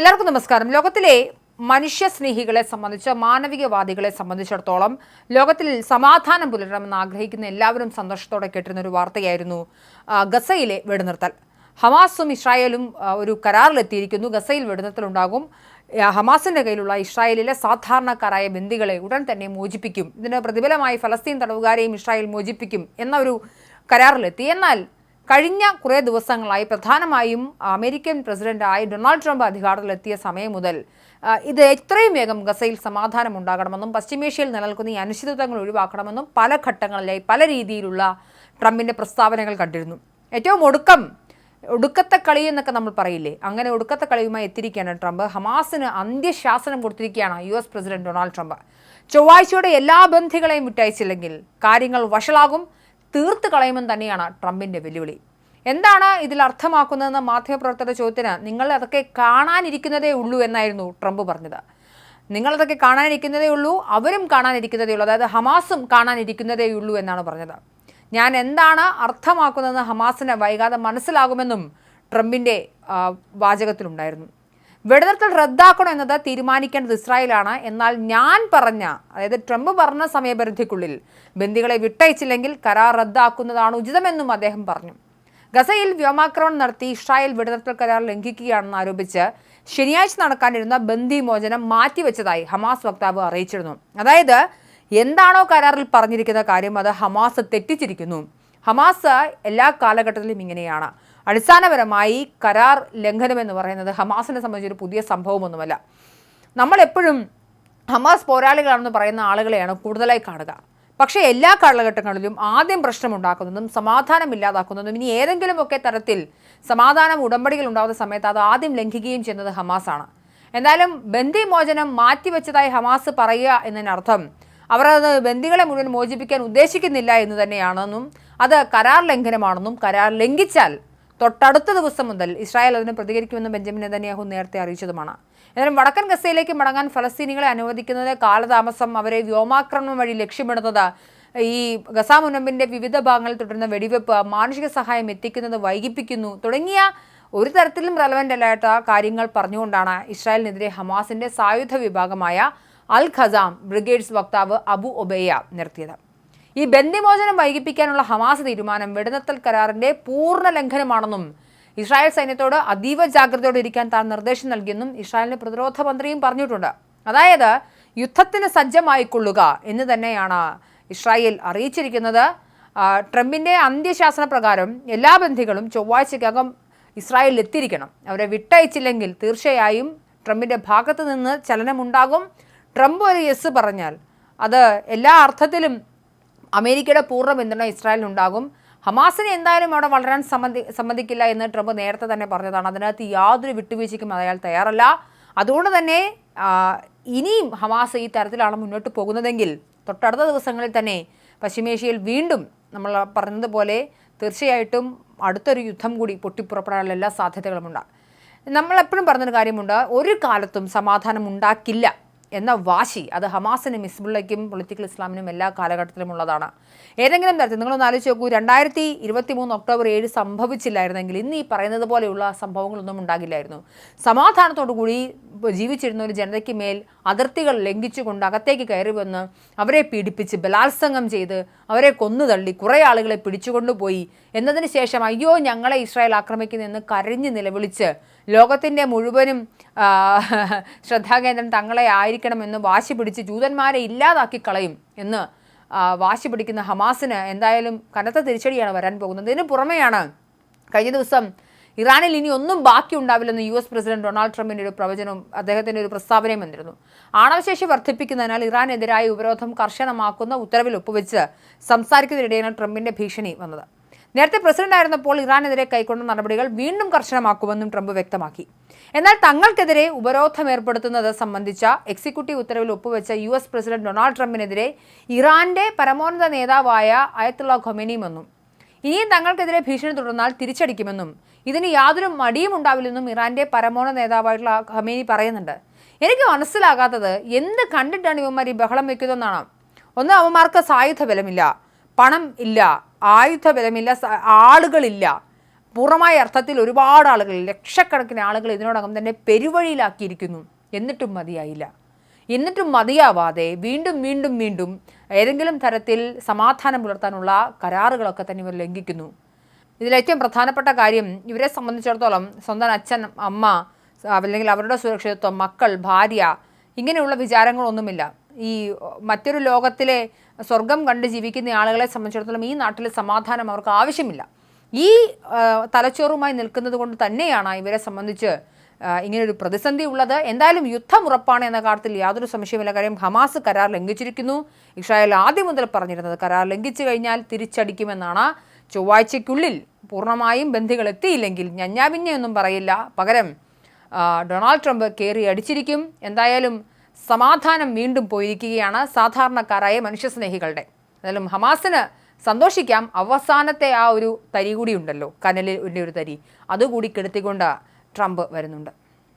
എല്ലാവർക്കും നമസ്കാരം. ലോകത്തിലെ മനുഷ്യസ്നേഹികളെ സംബന്ധിച്ച്, മാനവികവാദികളെ സംബന്ധിച്ചിടത്തോളം ലോകത്തിൽ സമാധാനം പുലരണമെന്ന് ആഗ്രഹിക്കുന്ന എല്ലാവരും സന്തോഷത്തോടെ കേട്ടിരുന്ന ഒരു വാർത്തയായിരുന്നു ഗസയിലെ വെടിനിർത്തൽ. ഹമാസും ഇസ്രായേലും ഒരു കരാറിലെത്തിയിരിക്കുന്നു. ഗസയിൽ വെടിനിർത്തലുണ്ടാകും. ഹമാസിന്റെ കയ്യിലുള്ള ഇസ്രായേലിലെ സാധാരണക്കാരായ ബന്ദികളെ ഉടൻ തന്നെ മോചിപ്പിക്കും. ഇതിന് പ്രതിഫലമായി ഫലസ്തീൻ തടവുകാരെയും ഇസ്രായേൽ മോചിപ്പിക്കും എന്നൊരു കരാറിലെത്തി. എന്നാൽ കഴിഞ്ഞ കുറേ ദിവസങ്ങളായി പ്രധാനമായും അമേരിക്കൻ പ്രസിഡന്റായി ഡൊണാൾഡ് ട്രംപ് അധികാരത്തിലെത്തിയ സമയം മുതൽ ഇത് എത്രയും വേഗം ഗസയിൽ സമാധാനം ഉണ്ടാകണമെന്നും പശ്ചിമേഷ്യയിൽ നിലനിൽക്കുന്ന ഈ അനിശ്ചിതത്വങ്ങൾ ഒഴിവാക്കണമെന്നും പല ഘട്ടങ്ങളിലായി പല രീതിയിലുള്ള ട്രംപിൻ്റെ പ്രസ്താവനകൾ കണ്ടിരുന്നു. ഏറ്റവും ഒടുക്കത്തെ കളി എന്നൊക്കെ നമ്മൾ പറയില്ലേ, അങ്ങനെ ഒടുക്കത്തെ കളിയുമായി എത്തിയിരിക്കുകയാണ് ട്രംപ്. ഹമാസിന് അന്ത്യശാസനം കൊടുത്തിരിക്കുകയാണ് US പ്രസിഡന്റ് ഡൊണാൾഡ് ട്രംപ്. ചൊവ്വാഴ്ചയോടെ എല്ലാ ബന്ധികളെയും വിട്ടയച്ചില്ലെങ്കിൽ കാര്യങ്ങൾ വഷളാകും, തീർത്ത് കളയുമെന്ന് തന്നെയാണ് ട്രംപിൻ്റെ വെല്ലുവിളി. എന്താണ് ഇതിൽ അർത്ഥമാക്കുന്നതെന്ന് മാധ്യമപ്രവർത്തകരുടെ ചോദ്യത്തിന് നിങ്ങൾ അതൊക്കെ കാണാനിരിക്കുന്നതേ ഉള്ളൂ എന്നായിരുന്നു ട്രംപ് പറഞ്ഞത്. നിങ്ങളതൊക്കെ കാണാനിരിക്കുന്നതേ ഉള്ളൂ, അവരും കാണാനിരിക്കുന്നതേ ഉള്ളൂ, അതായത് ഹമാസും കാണാനിരിക്കുന്നതേ ഉള്ളൂ എന്നാണ് പറഞ്ഞത്. ഞാൻ എന്താണ് അർത്ഥമാക്കുന്നതെന്ന് ഹമാസിന് വൈകാതെ മനസ്സിലാകുമെന്നും ട്രംപിൻ്റെ വാചകത്തിലുണ്ടായിരുന്നു. വെടിനിർത്തൽ റദ്ദാക്കണം എന്നത് തീരുമാനിക്കേണ്ടത് ഇസ്രായേലാണ്. എന്നാൽ ഞാൻ പറഞ്ഞ, അതായത് ട്രംപ് പറഞ്ഞ സമയപരിധിക്കുള്ളിൽ ബന്ദികളെ വിട്ടയച്ചില്ലെങ്കിൽ കരാർ റദ്ദാക്കുന്നതാണ് ഉചിതമെന്നും അദ്ദേഹം പറഞ്ഞു. ഗസയിൽ വ്യോമാക്രമണം നടത്തി ഇസ്രായേൽ വെടിനിർത്തൽ കരാർ ലംഘിക്കുകയാണെന്ന് ആരോപിച്ച് ശനിയാഴ്ച നടക്കാനിരുന്ന ബന്ദി മോചനം മാറ്റിവെച്ചതായി ഹമാസ് വക്താവ് അറിയിച്ചിരുന്നു. അതായത് എന്താണോ കരാറിൽ പറഞ്ഞിരിക്കുന്ന കാര്യം അത് ഹമാസ് തെറ്റിച്ചിരിക്കുന്നു. ഹമാസ് എല്ലാ കാലഘട്ടത്തിലും ഇങ്ങനെയാണ്. അടിസ്ഥാനപരമായി കരാർ ലംഘനമെന്ന് പറയുന്നത് ഹമാസിനെ സംബന്ധിച്ചൊരു പുതിയ സംഭവമൊന്നുമല്ല. നമ്മളെപ്പോഴും ഹമാസ് പോരാളികളാണെന്ന് പറയുന്ന ആളുകളെയാണ് കൂടുതലായി കാണുക. പക്ഷേ എല്ലാ കാലഘട്ടങ്ങളിലും ആദ്യം പ്രശ്നമുണ്ടാക്കുന്നതും സമാധാനം ഇല്ലാതാക്കുന്നതും ഇനി ഏതെങ്കിലുമൊക്കെ തരത്തിൽ സമാധാന ഉടമ്പടികൾ ഉണ്ടാകുന്ന സമയത്ത് അത് ആദ്യം ലംഘിക്കുകയും ചെയ്യുന്നത് ഹമാസാണ്. എന്തായാലും ബന്ദി മോചനം മാറ്റിവെച്ചതായി ഹമാസ് പറയുക എന്നതിനർത്ഥം അവർ അത് ബന്ദികളെ മുഴുവൻ മോചിപ്പിക്കാൻ ഉദ്ദേശിക്കുന്നില്ല എന്ന് തന്നെയാണെന്നും അത് കരാർ ലംഘനമാണെന്നും കരാർ ലംഘിച്ചാൽ തൊട്ടടുത്ത ദിവസം മുതൽ ഇസ്രായേൽ അതിന് പ്രതികരിക്കുമെന്ന് ബെഞ്ചമിൻ നെതന്യാഹു നേരത്തെ അറിയിച്ചതുമാണ്. എന്നാലും വടക്കൻ ഗസയിലേക്ക് മടങ്ങാൻ ഫലസ്തീനികളെ അനുവദിക്കുന്നത് കാലതാമസം, അവരെ വ്യോമാക്രമണം വഴി ലക്ഷ്യമിടുന്നത്, ഈ ഗസ മുനമ്പിൻ്റെ വിവിധ ഭാഗങ്ങളിൽ തുടരുന്ന വെടിവെപ്പ്, മാനുഷിക സഹായം എത്തിക്കുന്നത് വൈകിപ്പിക്കുന്നു തുടങ്ങിയ ഒരു തരത്തിലും റെലവൻ്റ് അല്ലാത്ത കാര്യങ്ങൾ പറഞ്ഞുകൊണ്ടാണ് ഇസ്രായേലിനെതിരെ ഹമാസിൻ്റെ സായുധ വിഭാഗമായ അൽ ഖസാം ബ്രിഗേഡ്സ് വക്താവ് അബു ഒബയ്യ നിർത്തിയത്. ഈ ബന്ദിമോചനം വൈകിപ്പിക്കാനുള്ള ഹമാസ് തീരുമാനം വെടിനിർത്തൽ കരാറിന്റെ പൂർണ്ണ ലംഘനമാണെന്നും ഇസ്രായേൽ സൈന്യത്തോട് അതീവ ജാഗ്രതയോടെ ഇരിക്കാൻ താൻ നിർദ്ദേശം നൽകിയെന്നും ഇസ്രായേലിന്റെ പ്രതിരോധ മന്ത്രിയും പറഞ്ഞിട്ടുണ്ട്. അതായത് യുദ്ധത്തിന് സജ്ജമായിക്കൊള്ളുക എന്ന് തന്നെയാണ് ഇസ്രായേൽ അറിയിച്ചിരിക്കുന്നത്. ട്രംപിന്റെ അന്ത്യശാസന പ്രകാരം എല്ലാ ബന്ധികളും ചൊവ്വാഴ്ചയ്ക്കകം ഇസ്രായേലിൽ എത്തിയിരിക്കണം. അവരെ വിട്ടയച്ചില്ലെങ്കിൽ തീർച്ചയായും ട്രംപിന്റെ ഭാഗത്ത് നിന്ന് ചലനമുണ്ടാകും. ട്രംപ് ഒരു യെസ് പറഞ്ഞാൽ അത് എല്ലാ അർത്ഥത്തിലും അമേരിക്കയുടെ പൂർണ്ണ പിന്തുണ ഇസ്രായേലിനുണ്ടാകും. ഹമാസിനെ എന്തായാലും അവിടെ വളരാൻ സമ്മതിക്കില്ല എന്ന് ട്രംപ് നേരത്തെ തന്നെ പറഞ്ഞതാണ്. അതിനകത്ത് യാതൊരു വിട്ടുവീഴ്ചയ്ക്കും അയാൾ തയ്യാറല്ല. അതുകൊണ്ട് തന്നെ ഇനിയും ഹമാസ് ഈ തരത്തിലാണ് മുന്നോട്ട് പോകുന്നതെങ്കിൽ തൊട്ടടുത്ത ദിവസങ്ങളിൽ തന്നെ പശ്ചിമേഷ്യയിൽ വീണ്ടും നമ്മൾ പറഞ്ഞതുപോലെ തീർച്ചയായിട്ടും അടുത്തൊരു യുദ്ധം കൂടി പൊട്ടിപ്പുറപ്പെടാനുള്ള എല്ലാ സാധ്യതകളുമുണ്ട്. നമ്മളെപ്പോഴും പറഞ്ഞൊരു കാര്യമുണ്ട്, ഒരു കാലത്തും സമാധാനം ഉണ്ടാക്കില്ല എന്ന വാശി അത് ഹമാസിനും ഹിസ്ബുള്ളയ്ക്കും പൊളിറ്റിക്കൽ ഇസ്ലാമിനും എല്ലാ കാലഘട്ടത്തിലും ഉള്ളതാണ്. ഏതെങ്കിലും തരത്തിൽ നിങ്ങളൊന്ന് ആലോചിച്ച് നോക്കൂ, 2023 ഒക്ടോബർ 7 സംഭവിച്ചില്ലായിരുന്നെങ്കിൽ ഇന്ന് ഈ പറയുന്നത് പോലെയുള്ള സംഭവങ്ങളൊന്നും ഉണ്ടാകില്ലായിരുന്നു. സമാധാനത്തോടു കൂടി ജീവിച്ചിരുന്ന ഒരു ജനതയ്ക്ക് മേൽ അതിർത്തികൾ ലംഘിച്ചുകൊണ്ട് അകത്തേക്ക് കയറി വന്ന് അവരെ പീഡിപ്പിച്ച് ബലാത്സംഗം ചെയ്ത് അവരെ കൊന്നുതള്ളി കുറേ ആളുകളെ പിടിച്ചുകൊണ്ടുപോയി എന്നതിന് ശേഷം അയ്യോ ഞങ്ങളെ ഇസ്രായേൽ ആക്രമിക്കുന്നെന്ന് കരഞ്ഞ് നിലവിളിച്ച് ലോകത്തിൻ്റെ മുഴുവനും ശ്രദ്ധാകേന്ദ്രം തങ്ങളെ ആയിരിക്കണമെന്ന് വാശി പിടിച്ച് ജൂതന്മാരെ ഇല്ലാതാക്കി കളയും എന്ന് വാശി പിടിക്കുന്ന ഹമാസിന് എന്തായാലും കനത്ത തിരിച്ചടിയാണ് വരാൻ പോകുന്നത്. ഇതിന് പുറമെയാണ് കഴിഞ്ഞ ദിവസം ഇറാനിൽ ഇനി ഒന്നും ബാക്കി ഉണ്ടാവില്ലെന്ന് US പ്രസിഡന്റ് ഡൊണാൾഡ് ട്രംപിൻ്റെ ഒരു പ്രവചനവും അദ്ദേഹത്തിൻ്റെ ഒരു പ്രസ്താവനയും വന്നിരുന്നു. ആണവശേഷി വർദ്ധിപ്പിക്കുന്നതിനാൽ ഇറാനെതിരായ ഉപരോധം കർശനമാക്കുന്ന ഉത്തരവിൽ ഒപ്പുവെച്ച് സംസാരിക്കുന്നതിനിടെയാണ് ട്രംപിൻ്റെ ഭീഷണി വന്നത്. നേരത്തെ പ്രസിഡന്റ് ആയിരുന്നപ്പോൾ ഇറാനെതിരെ കൈക്കൊണ്ട നടപടികൾ വീണ്ടും കർശനമാക്കുമെന്നും ട്രംപ് വ്യക്തമാക്കി. എന്നാൽ തങ്ങൾക്കെതിരെ ഉപരോധം ഏർപ്പെടുത്തുന്നത് സംബന്ധിച്ച എക്സിക്യൂട്ടീവ് ഉത്തരവിൽ ഒപ്പുവെച്ച US പ്രസിഡന്റ് ഡൊണാൾഡ് ട്രംപിനെതിരെ ഇറാന്റെ പരമോന്നത നേതാവായ അയത്തുള്ള ഖൊമേനിയും വന്നു. ഇനിയും തങ്ങൾക്കെതിരെ ഭീഷണി തുടർന്നാൽ തിരിച്ചടിക്കുമെന്നും ഇതിന് യാതൊരു മടിയും ഉണ്ടാവില്ലെന്നും ഇറാന്റെ പരമോന്നത നേതാവായിട്ടുള്ള ഖൊമേനി പറയുന്നുണ്ട്. എനിക്ക് മനസ്സിലാകാത്തത് എന്ത് കണ്ടിട്ടാണ് ഇവന്മാർ ഈ ബഹളം വെക്കുന്നതെന്നാണ്. ഒന്ന്, അവന്മാർക്ക് സായുധ ബലമില്ല, പണം ഇല്ല, ആയുധ ബലമില്ല, ആളുകളില്ല, പൂർണ്ണമായ അർത്ഥത്തിൽ ഒരുപാട് ആളുകൾ, ലക്ഷക്കണക്കിന് ആളുകൾ ഇതിനോടകം തന്നെ പെരുവഴിയിലാക്കിയിരിക്കുന്നു. എന്നിട്ടും മതിയായില്ല. എന്നിട്ടും മതിയാവാതെ വീണ്ടും വീണ്ടും വീണ്ടും ഏതെങ്കിലും തരത്തിൽ സമാധാനം പുലർത്താനുള്ള കരാറുകളൊക്കെ തന്നെ ഇവർ ലംഘിക്കുന്നു. ഇതിലേറ്റവും പ്രധാനപ്പെട്ട കാര്യം, ഇവരെ സംബന്ധിച്ചിടത്തോളം സ്വന്തം അച്ഛൻ, അമ്മ, അല്ലെങ്കിൽ അവരുടെ സുരക്ഷിതത്വം, മക്കൾ, ഭാര്യ, ഇങ്ങനെയുള്ള വിചാരങ്ങളൊന്നുമില്ല. ഈ മറ്റൊരു ലോകത്തിലെ സ്വർഗം കണ്ട് ജീവിക്കുന്ന ആളുകളെ സംബന്ധിച്ചിടത്തോളം ഈ നാട്ടിലെ സമാധാനം അവർക്ക് ആവശ്യമില്ല. ഈ തലച്ചോറുമായി നിൽക്കുന്നത് കൊണ്ട് തന്നെയാണ് ഇവരെ സംബന്ധിച്ച് ഇങ്ങനൊരു പ്രതിസന്ധി ഉള്ളത്. എന്തായാലും യുദ്ധം ഉറപ്പാണ് എന്ന കാര്യത്തിൽ യാതൊരു സംശയമില്ല. കാര്യം ഹമാസ് കരാർ ലംഘിച്ചിരിക്കുന്നു. ഇസ്രായേൽ ആദ്യം മുതൽ പറഞ്ഞിരുന്നത് കരാർ ലംഘിച്ചു കഴിഞ്ഞാൽ തിരിച്ചടിക്കുമെന്നാണ്. ചൊവ്വാഴ്ചയ്ക്കുള്ളിൽ പൂർണ്ണമായും ബന്ദികൾ എത്തിയില്ലെങ്കിൽ ഞഞ്ഞാപിഞ്ഞയൊന്നും പറയില്ല, പകരം ഡൊണാൾഡ് ട്രംപ് കയറി അടിച്ചിരിക്കും. എന്തായാലും സമാധാനം വീണ്ടും പോയിരിക്കുകയാണ് സാധാരണക്കാരായ മനുഷ്യസ്നേഹികളുടെ. എന്തായാലും ഹമാസിന് സന്തോഷിക്കാം. അവസാനത്തെ ആ ഒരു തരി കൂടി ഉണ്ടല്ലോ, കനലിൽ ഒരു തരി, അതുകൂടി കെടുത്തിക്കൊണ്ട് ട്രംപ് വരുന്നുണ്ട്.